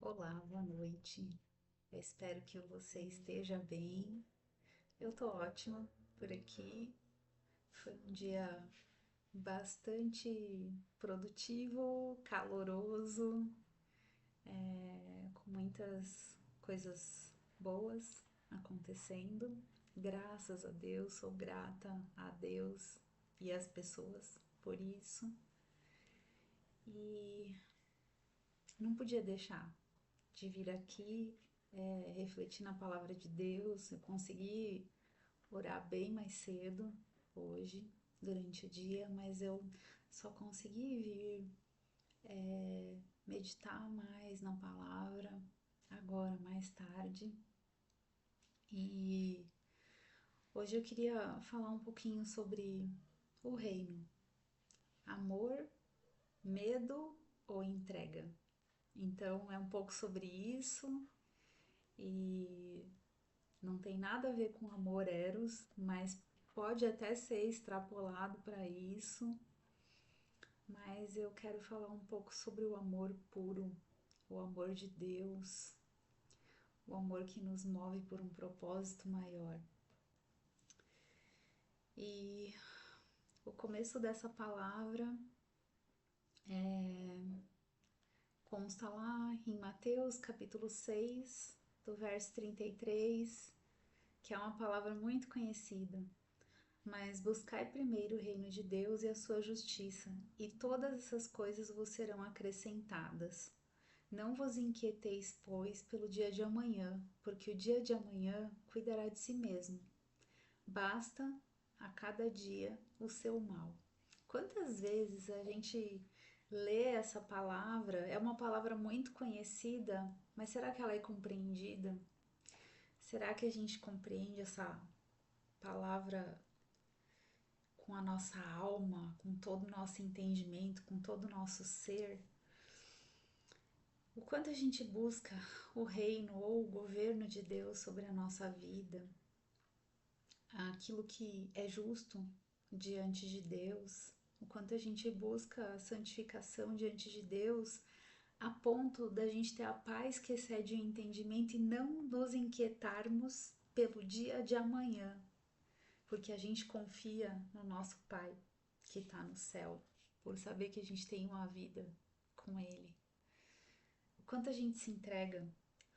Olá, boa noite. Eu espero que você esteja bem. Eu tô ótima por aqui. Foi um dia bastante produtivo, caloroso, com muitas coisas boas acontecendo. Graças a Deus, sou grata a Deus e às pessoas por isso. E não podia deixar de vir aqui, refletir na palavra de Deus. Eu consegui orar bem mais cedo hoje, durante o dia, mas eu só consegui vir meditar mais na palavra agora, mais tarde. E hoje eu queria falar um pouquinho sobre o reino: amor, medo ou entrega. Então é um pouco sobre isso e não tem nada a ver com amor eros, mas pode até ser extrapolado para isso. Mas eu quero falar um pouco sobre o amor puro, o amor de Deus, o amor que nos move por um propósito maior. E o começo dessa palavra consta lá em Mateus capítulo 6, do verso 33, que é uma palavra muito conhecida. Mas buscai primeiro o reino de Deus e a sua justiça, e todas essas coisas vos serão acrescentadas. Não vos inquieteis, pois, pelo dia de amanhã, porque o dia de amanhã cuidará de si mesmo. Basta a cada dia o seu mal. Quantas vezes a gente lê essa palavra? É uma palavra muito conhecida, mas será que ela é compreendida? Será que a gente compreende essa palavra com a nossa alma, com todo o nosso entendimento, com todo o nosso ser? O quanto a gente busca o reino ou o governo de Deus sobre a nossa vida, aquilo que é justo diante de Deus, o quanto a gente busca a santificação diante de Deus, a ponto da gente ter a paz que excede o entendimento e não nos inquietarmos pelo dia de amanhã, porque a gente confia no nosso Pai que está no céu, por saber que a gente tem uma vida com Ele. O quanto a gente se entrega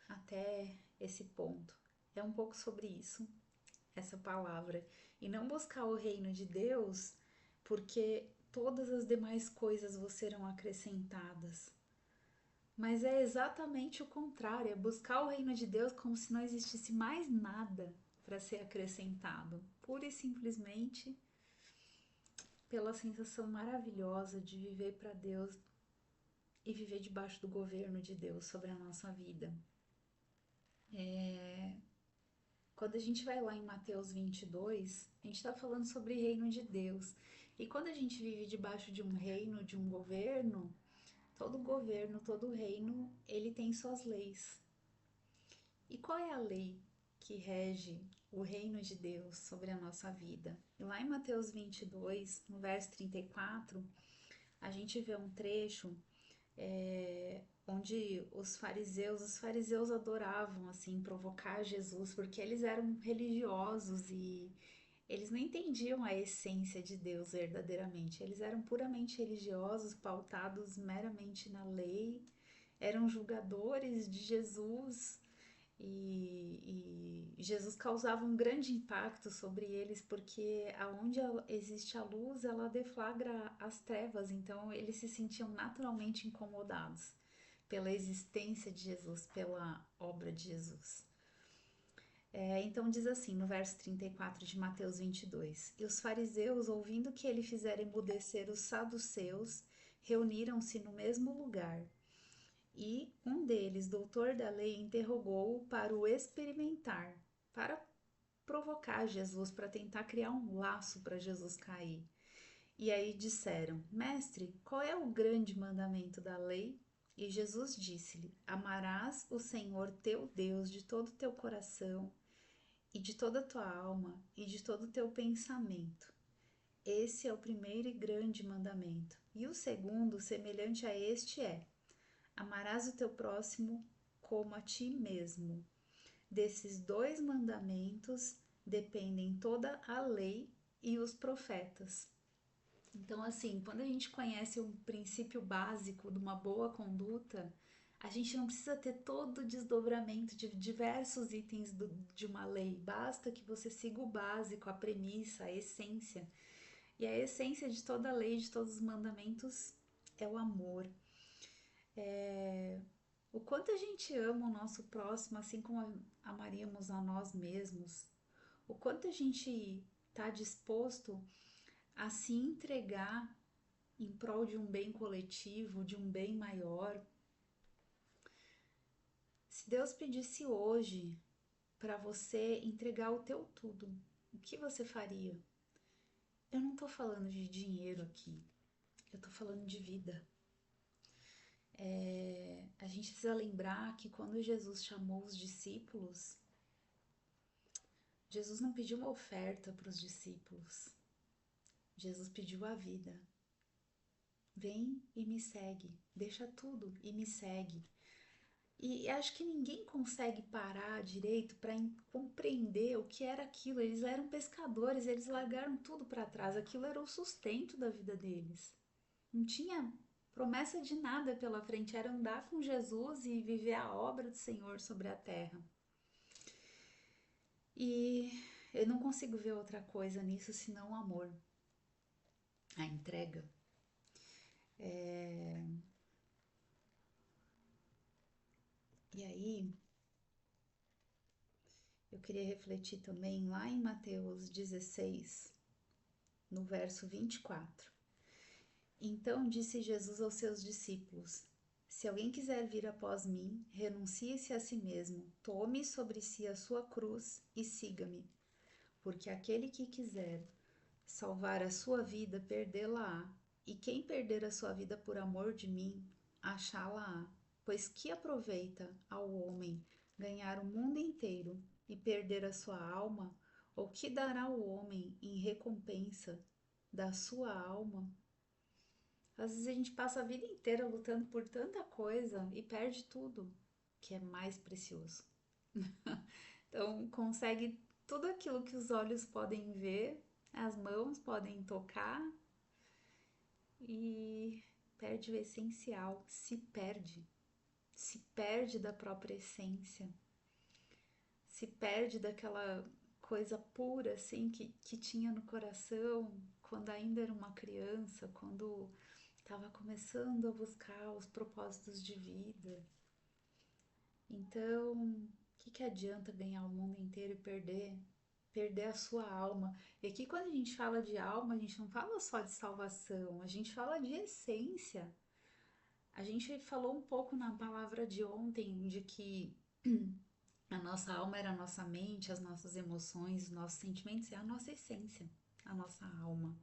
até esse ponto. É um pouco sobre isso, essa palavra. E não buscar o reino de Deus, porque todas as demais coisas vos serão acrescentadas. Mas é exatamente o contrário, é buscar o reino de Deus como se não existisse mais nada para ser acrescentado. Pura e simplesmente pela sensação maravilhosa de viver para Deus e viver debaixo do governo de Deus sobre a nossa vida. Quando a gente vai lá em Mateus 22, a gente está falando sobre reino de Deus. E quando a gente vive debaixo de um reino, de um governo, todo reino, ele tem suas leis. E qual é a lei que rege o reino de Deus sobre a nossa vida? E lá em Mateus 22, no verso 34, a gente vê um trecho onde os fariseus adoravam assim provocar Jesus, porque eles eram religiosos e eles não entendiam a essência de Deus verdadeiramente. Eles eram puramente religiosos, pautados meramente na lei, eram julgadores de Jesus. E Jesus causava um grande impacto sobre eles, porque aonde existe a luz, ela deflagra as trevas, então eles se sentiam naturalmente incomodados pela existência de Jesus, pela obra de Jesus. Então diz assim, no verso 34 de Mateus 22: E os fariseus, ouvindo que ele fizera emudecer os saduceus, reuniram-se no mesmo lugar. E um deles, doutor da lei, interrogou-o para o experimentar, para provocar Jesus, para tentar criar um laço para Jesus cair. E aí disseram: Mestre, qual é o grande mandamento da lei? E Jesus disse-lhe: Amarás o Senhor teu Deus de todo o teu coração, e de toda a tua alma, e de todo o teu pensamento. Esse é o primeiro e grande mandamento. E o segundo, semelhante a este, é: Amarás o teu próximo como a ti mesmo. Desses 2 mandamentos dependem toda a lei e os profetas. Então, assim, quando a gente conhece um princípio básico de uma boa conduta, a gente não precisa ter todo o desdobramento de diversos itens de uma lei. Basta que você siga o básico, a premissa, a essência. E a essência de toda a lei, de todos os mandamentos, é o amor. O quanto a gente ama o nosso próximo, assim como amaríamos a nós mesmos. O quanto a gente está disposto a se entregar em prol de um bem coletivo, de um bem maior. Se Deus pedisse hoje para você entregar o teu tudo, o que você faria? Eu não estou falando de dinheiro aqui, eu estou falando de vida. A gente precisa lembrar que quando Jesus chamou os discípulos, Jesus não pediu uma oferta para os discípulos, Jesus pediu a vida. Vem e me segue, deixa tudo e me segue. E acho que ninguém consegue parar direito para compreender o que era aquilo. Eles eram pescadores, eles largaram tudo para trás. Aquilo era o sustento da vida deles. Não tinha promessa de nada pela frente, era andar com Jesus e viver a obra do Senhor sobre a terra. E eu não consigo ver outra coisa nisso senão o amor, a entrega. E aí, eu queria refletir também lá em Mateus 16, no verso 24. Então disse Jesus aos seus discípulos: Se alguém quiser vir após mim, renuncie-se a si mesmo, tome sobre si a sua cruz e siga-me. Porque aquele que quiser salvar a sua vida, perdê-la-á, e quem perder a sua vida por amor de mim, achá-la-á. Pois que aproveita ao homem ganhar o mundo inteiro e perder a sua alma? Ou que dará o homem em recompensa da sua alma? Às vezes a gente passa a vida inteira lutando por tanta coisa e perde tudo que é mais precioso. Então, consegue tudo aquilo que os olhos podem ver, as mãos podem tocar e perde o essencial, se perde da própria essência, se perde daquela coisa pura assim que tinha no coração quando ainda era uma criança, quando estava começando a buscar os propósitos de vida. Então, o que adianta ganhar o mundo inteiro e perder a sua alma? E aqui quando a gente fala de alma, a gente não fala só de salvação, a gente fala de essência. A gente falou um pouco na palavra de ontem de que a nossa alma era a nossa mente, as nossas emoções, os nossos sentimentos, é a nossa essência, a nossa alma.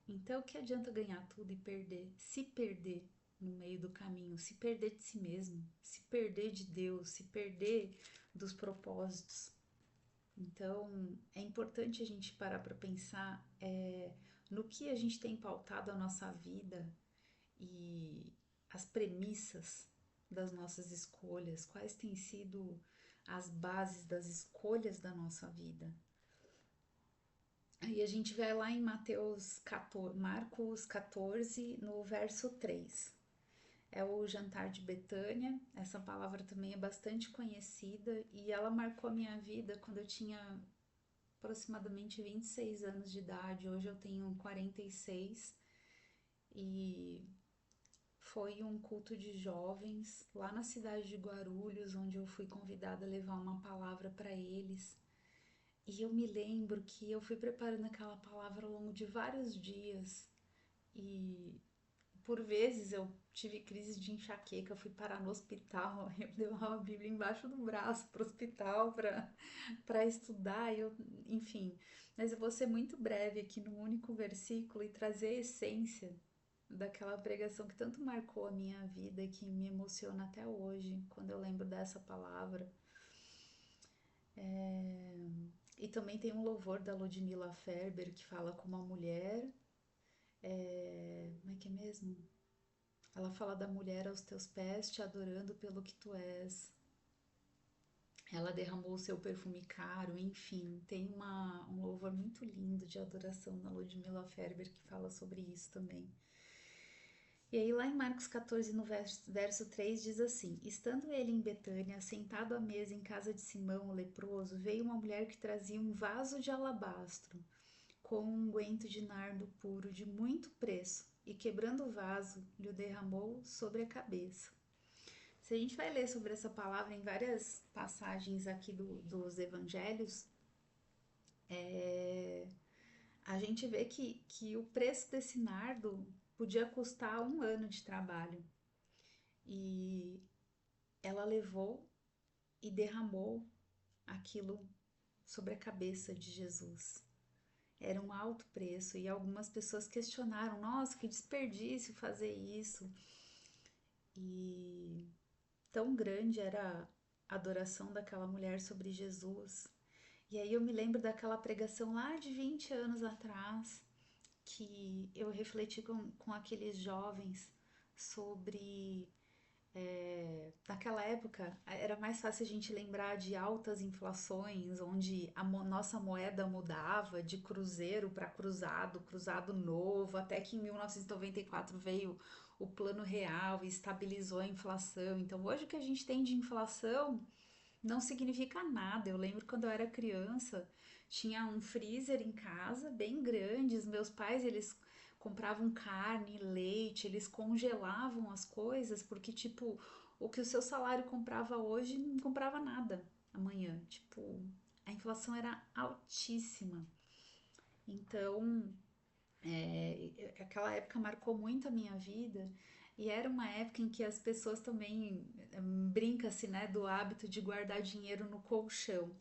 Então, o que adianta ganhar tudo e se perder no meio do caminho, se perder de si mesmo, se perder de Deus, se perder dos propósitos? Então, é importante a gente parar para pensar no que a gente tem pautado a nossa vida e as premissas das nossas escolhas, quais têm sido as bases das escolhas da nossa vida. Aí a gente vai lá em Marcos 14, no verso 3. É o jantar de Betânia. Essa palavra também é bastante conhecida e ela marcou a minha vida quando eu tinha aproximadamente 26 anos de idade. Hoje eu tenho 46 e foi um culto de jovens lá na cidade de Guarulhos, onde eu fui convidada a levar uma palavra para eles. E eu me lembro que eu fui preparando aquela palavra ao longo de vários dias e por vezes eu tive crise de enxaqueca, fui parar no hospital, eu levava a Bíblia embaixo do braço para o hospital para estudar, enfim. Mas eu vou ser muito breve aqui num único versículo e trazer a essência daquela pregação que tanto marcou a minha vida e que me emociona até hoje, quando eu lembro dessa palavra. E também tem um louvor da Ludmilla Ferber que fala como a mulher. Como é que é mesmo? Ela fala da mulher aos teus pés, te adorando pelo que tu és. Ela derramou o seu perfume caro, enfim, tem um louvor muito lindo de adoração na Ludmilla Ferber que fala sobre isso também. E aí lá em Marcos 14, no verso 3, diz assim: Estando ele em Betânia, sentado à mesa em casa de Simão, o leproso, veio uma mulher que trazia um vaso de alabastro com um unguento de nardo puro de muito preço, e quebrando o vaso, lhe o derramou sobre a cabeça. Se a gente vai ler sobre essa palavra em várias passagens aqui dos evangelhos, a gente vê que o preço desse nardo podia custar um ano de trabalho. E ela levou e derramou aquilo sobre a cabeça de Jesus. Era um alto preço e algumas pessoas questionaram: nossa, que desperdício fazer isso. E tão grande era a adoração daquela mulher sobre Jesus. E aí eu me lembro daquela pregação lá de 20 anos atrás, que eu refleti com aqueles jovens sobre naquela época era mais fácil a gente lembrar de altas inflações, onde a nossa moeda mudava de cruzeiro para cruzado, cruzado novo, até que em 1994 veio o plano real e estabilizou a inflação. Então hoje o que a gente tem de inflação não significa nada. Eu lembro quando eu era criança, tinha um freezer em casa, bem grande. Os meus pais, eles compravam carne, leite, eles congelavam as coisas, porque, tipo, o que o seu salário comprava hoje não comprava nada amanhã. Tipo, a inflação era altíssima. Então, aquela época marcou muito a minha vida. E era uma época em que as pessoas também brinca-se, né, do hábito de guardar dinheiro no colchão.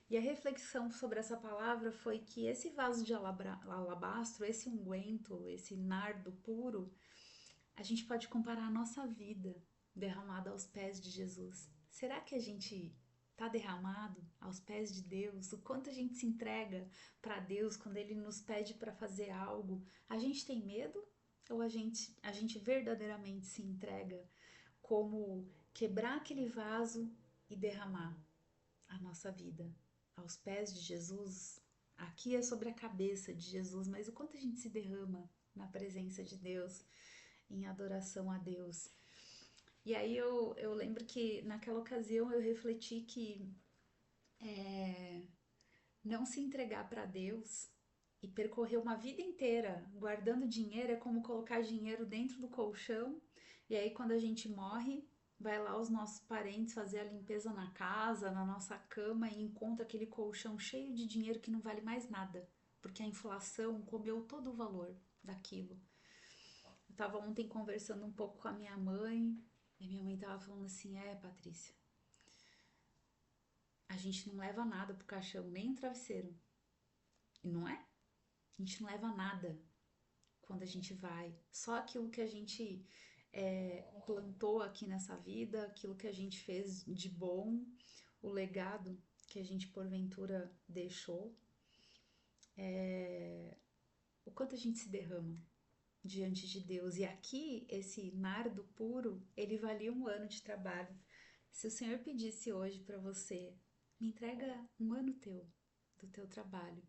E a reflexão sobre essa palavra foi que esse vaso de alabastro, esse unguento, esse nardo puro, a gente pode comparar a nossa vida derramada aos pés de Jesus. Será que a gente está derramado aos pés de Deus? O quanto a gente se entrega para Deus quando Ele nos pede para fazer algo? A gente tem medo ou a gente verdadeiramente se entrega como quebrar aquele vaso e derramar a nossa vida aos pés de Jesus? Aqui é sobre a cabeça de Jesus, mas o quanto a gente se derrama na presença de Deus, em adoração a Deus. E aí eu lembro que naquela ocasião eu refleti que não se entregar para Deus e percorrer uma vida inteira guardando dinheiro é como colocar dinheiro dentro do colchão e aí quando a gente morre, vai lá os nossos parentes fazer a limpeza na casa, na nossa cama e encontra aquele colchão cheio de dinheiro que não vale mais nada, porque a inflação comeu todo o valor daquilo. Eu tava ontem conversando um pouco com a minha mãe e minha mãe tava falando assim: Patrícia, a gente não leva nada pro caixão, nem o travesseiro. E não é? A gente não leva nada quando a gente vai. Só aquilo que a gente plantou aqui nessa vida, aquilo que a gente fez de bom, o legado que a gente porventura deixou, o quanto a gente se derrama diante de Deus. E aqui, esse nardo puro, ele valia um ano de trabalho. Se o Senhor pedisse hoje para você, me entrega um ano teu, do teu trabalho,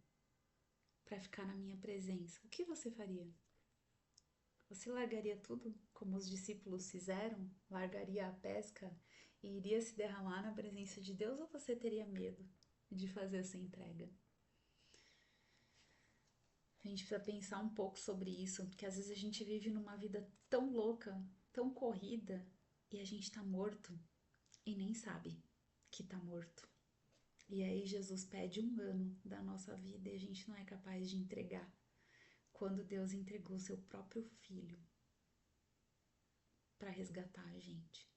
para ficar na minha presença, o que você faria? Você largaria tudo, como os discípulos fizeram? Largaria a pesca e iria se derramar na presença de Deus? Ou você teria medo de fazer essa entrega? A gente precisa pensar um pouco sobre isso, porque às vezes a gente vive numa vida tão louca, tão corrida, e a gente tá morto e nem sabe que tá morto. E aí Jesus pede um ano da nossa vida e a gente não é capaz de entregar, quando Deus entregou seu próprio filho para resgatar a gente.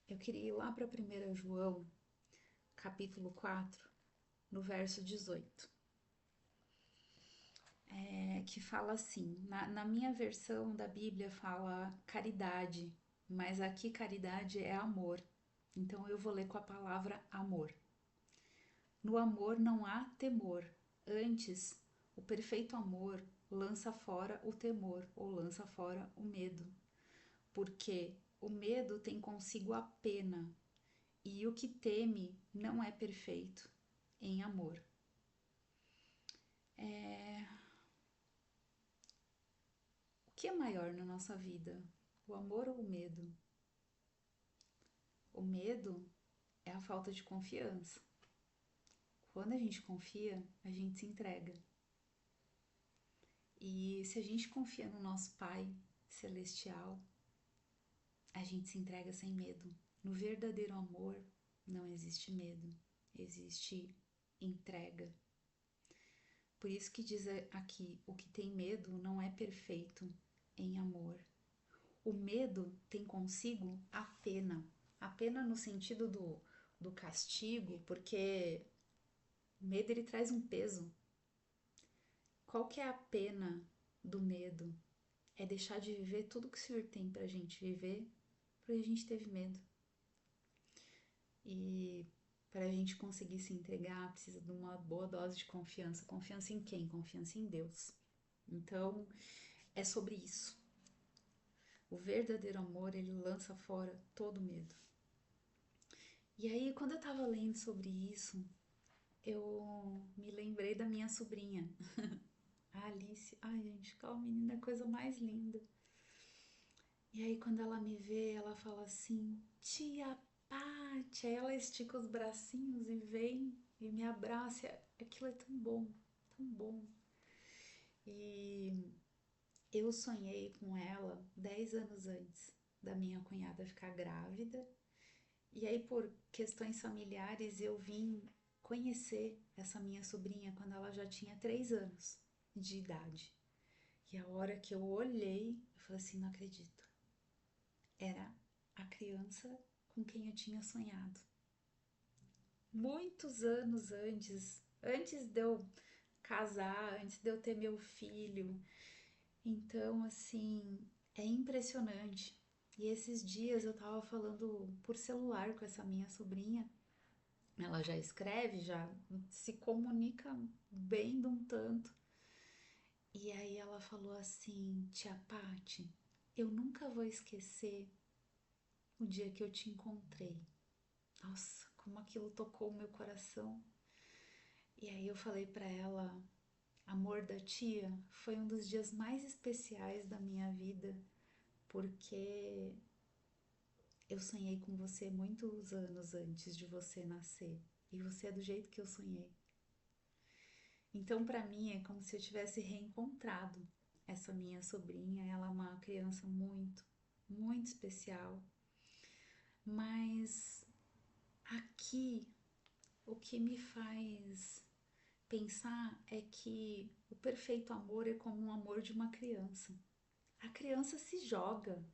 Eu queria ir lá para 1 João, capítulo 4, no verso 18, que fala assim, na minha versão da Bíblia fala caridade, mas aqui caridade é amor, então eu vou ler com a palavra amor. No amor não há temor, antes O perfeito amor lança fora o temor ou lança fora o medo, porque o medo tem consigo a pena e o que teme não é perfeito em amor. O que é maior na nossa vida? O amor ou o medo? O medo é a falta de confiança. Quando a gente confia, a gente se entrega. E se a gente confia no nosso Pai Celestial, a gente se entrega sem medo. No verdadeiro amor não existe medo, existe entrega. Por isso que diz aqui, o que tem medo não é perfeito em amor. O medo tem consigo a pena no sentido do castigo, porque o medo ele traz um peso. Qual que é a pena do medo? É deixar de viver tudo que o Senhor tem pra gente viver, porque a gente teve medo. E para a gente conseguir se entregar, precisa de uma boa dose de confiança. Confiança em quem? Confiança em Deus. Então, é sobre isso. O verdadeiro amor, ele lança fora todo medo. E aí, quando eu tava lendo sobre isso, eu me lembrei da minha sobrinha, a Alice. Ai, gente, aquela menina é a coisa mais linda. E aí, quando ela me vê, ela fala assim: Tia Pátia. Aí ela estica os bracinhos e vem e me abraça. Aquilo é tão bom, tão bom. E eu sonhei com ela 10 anos antes da minha cunhada ficar grávida. E aí, por questões familiares, eu vim conhecer essa minha sobrinha quando ela já tinha 3 anos de idade. E a hora que eu olhei, eu falei assim: não acredito. Era a criança com quem eu tinha sonhado. Muitos anos antes de eu casar, antes de eu ter meu filho. Então, assim, é impressionante. E esses dias eu tava falando por celular com essa minha sobrinha. Ela já escreve, já se comunica bem de um tanto. E aí ela falou assim: Tia Pati, eu nunca vou esquecer o dia que eu te encontrei. Nossa, como aquilo tocou o meu coração. E aí eu falei pra ela: amor da tia, foi um dos dias mais especiais da minha vida, porque eu sonhei com você muitos anos antes de você nascer. E você é do jeito que eu sonhei. Então, pra mim, é como se eu tivesse reencontrado essa minha sobrinha. Ela é uma criança muito, muito especial. Mas aqui, o que me faz pensar é que o perfeito amor é como um amor de uma criança. A criança se joga,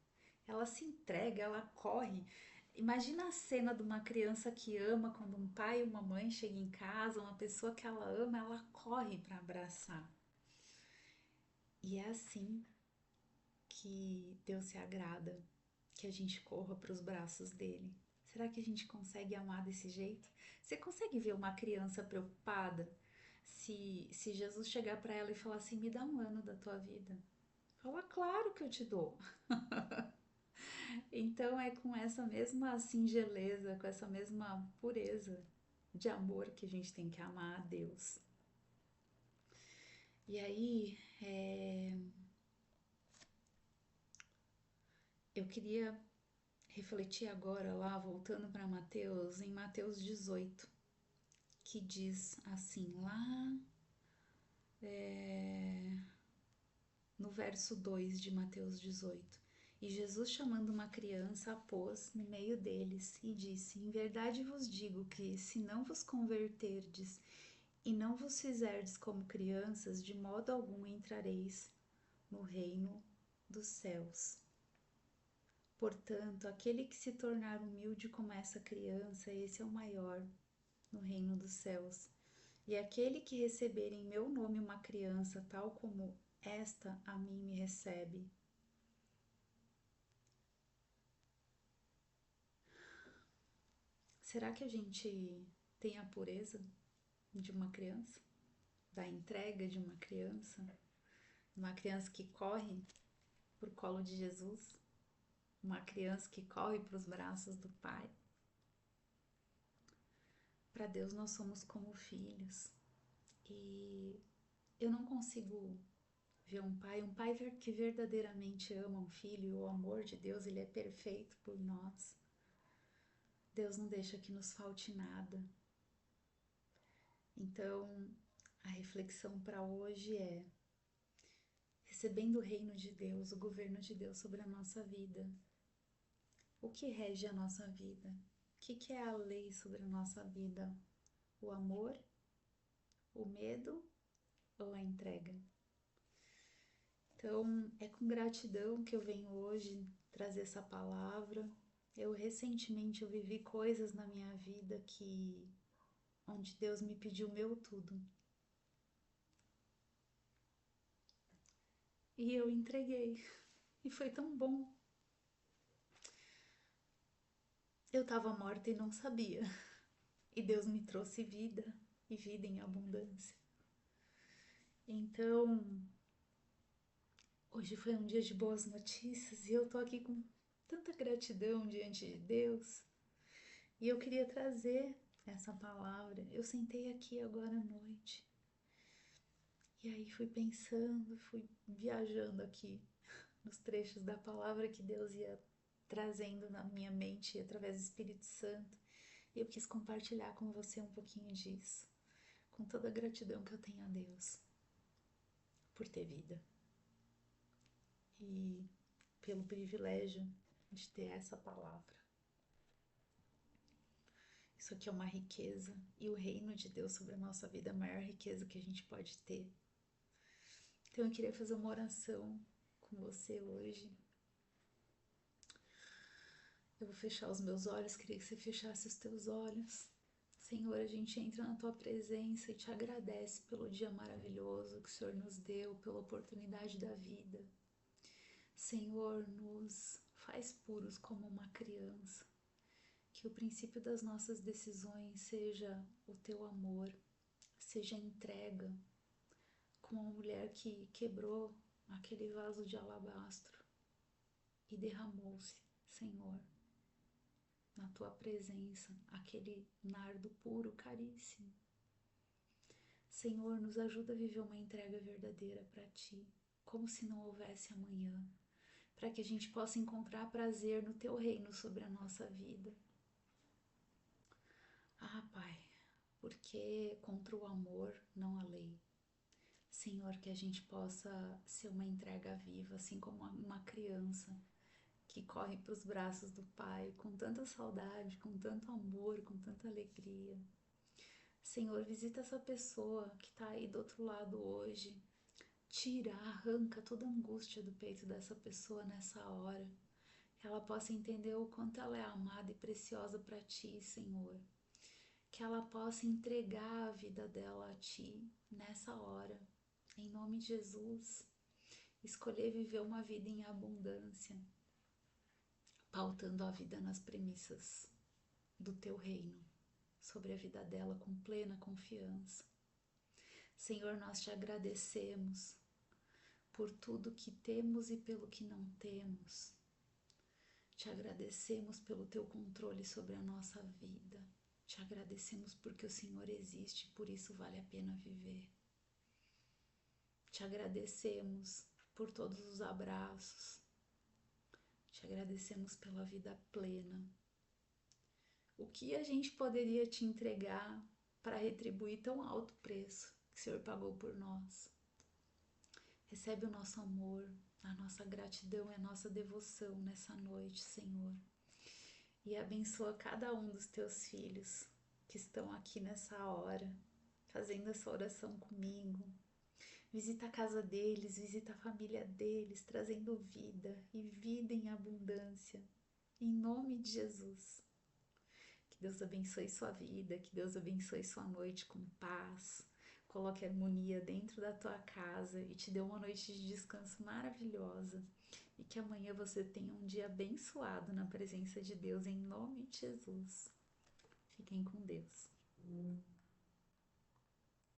ela se entrega, ela corre. Imagina a cena de uma criança que ama quando um pai e uma mãe chegam em casa, uma pessoa que ela ama, ela corre para abraçar. E é assim que Deus se agrada, que a gente corra para os braços dele. Será que a gente consegue amar desse jeito? Você consegue ver uma criança preocupada se Jesus chegar para ela e falar assim: me dá um ano da tua vida? Fala, claro que eu te dou. Então é com essa mesma singeleza, com essa mesma pureza de amor que a gente tem que amar a Deus. E aí, eu queria refletir agora lá, voltando para Mateus, em Mateus 18, que diz assim, lá no verso 2 de Mateus 18. E Jesus, chamando uma criança, a pôs no meio deles e disse: em verdade vos digo que, se não vos converterdes e não vos fizerdes como crianças, de modo algum entrareis no reino dos céus. Portanto, aquele que se tornar humilde como essa criança, esse é o maior no reino dos céus. E aquele que receber em meu nome uma criança tal como esta, a mim me recebe. Será que a gente tem a pureza de uma criança? da entrega de uma criança que corre pro colo de Jesus, uma criança que corre para os braços do Pai. Para Deus nós somos como filhos. E eu não consigo ver um pai que verdadeiramente ama um filho, e o amor de Deus, ele é perfeito por nós. Deus não deixa que nos falte nada. Então, a reflexão para hoje é: recebendo o reino de Deus, o governo de Deus sobre a nossa vida, o que rege a nossa vida? O que é a lei sobre a nossa vida? O amor, o medo ou a entrega? Então, é com gratidão que eu venho hoje trazer essa palavra. Recentemente eu vivi coisas na minha vida onde Deus me pediu meu tudo. E eu entreguei. E foi tão bom. Eu estava morta e não sabia. E Deus me trouxe vida, e vida em abundância. Então, hoje foi um dia de boas notícias e eu tô aqui com tanta gratidão diante de Deus. E eu queria trazer essa palavra. Eu sentei aqui agora à noite. E aí fui pensando, fui viajando aqui nos trechos da palavra que Deus ia trazendo na minha mente através do Espírito Santo. E eu quis compartilhar com você um pouquinho disso, com toda a gratidão que eu tenho a Deus por ter vida e pelo privilégio de ter essa palavra. Isso aqui é uma riqueza, e o reino de Deus sobre a nossa vida é a maior riqueza que a gente pode ter. Então eu queria fazer uma oração com você hoje. Eu vou fechar os meus olhos, queria que você fechasse os teus olhos. Senhor, a gente entra na Tua presença e Te agradece pelo dia maravilhoso que o Senhor nos deu, pela oportunidade da vida. Senhor, nos faz puros como uma criança. Que o princípio das nossas decisões seja o Teu amor, seja a entrega, como a mulher que quebrou aquele vaso de alabastro e derramou-se, Senhor, na Tua presença, aquele nardo puro, caríssimo. Senhor, nos ajuda a viver uma entrega verdadeira para Ti, como se não houvesse amanhã, para que a gente possa encontrar prazer no Teu reino sobre a nossa vida. Ah, Pai, porque contra o amor não há lei. Senhor, que a gente possa ser uma entrega viva, assim como uma criança que corre para os braços do Pai com tanta saudade, com tanto amor, com tanta alegria. Senhor, visita essa pessoa que está aí do outro lado hoje. Tira, arranca toda a angústia do peito dessa pessoa nessa hora. Que ela possa entender o quanto ela é amada e preciosa para Ti, Senhor. Que ela possa entregar a vida dela a Ti nessa hora. Em nome de Jesus. Escolher viver uma vida em abundância, pautando a vida nas premissas do Teu reino, sobre a vida dela com plena confiança. Senhor, nós Te agradecemos por tudo que temos e pelo que não temos. Te agradecemos pelo Teu controle sobre a nossa vida. Te agradecemos porque o Senhor existe, por isso vale a pena viver. Te agradecemos por todos os abraços. Te agradecemos pela vida plena. O que a gente poderia Te entregar para retribuir tão alto preço que o Senhor pagou por nós? Recebe o nosso amor, a nossa gratidão e a nossa devoção nessa noite, Senhor. E abençoa cada um dos Teus filhos que estão aqui nessa hora, fazendo essa oração comigo. Visita a casa deles, visita a família deles, trazendo vida e vida em abundância. Em nome de Jesus. Que Deus abençoe sua vida, que Deus abençoe sua noite com paz. Coloque harmonia dentro da tua casa e te dê uma noite de descanso maravilhosa. E que amanhã você tenha um dia abençoado na presença de Deus, em nome de Jesus. Fiquem com Deus.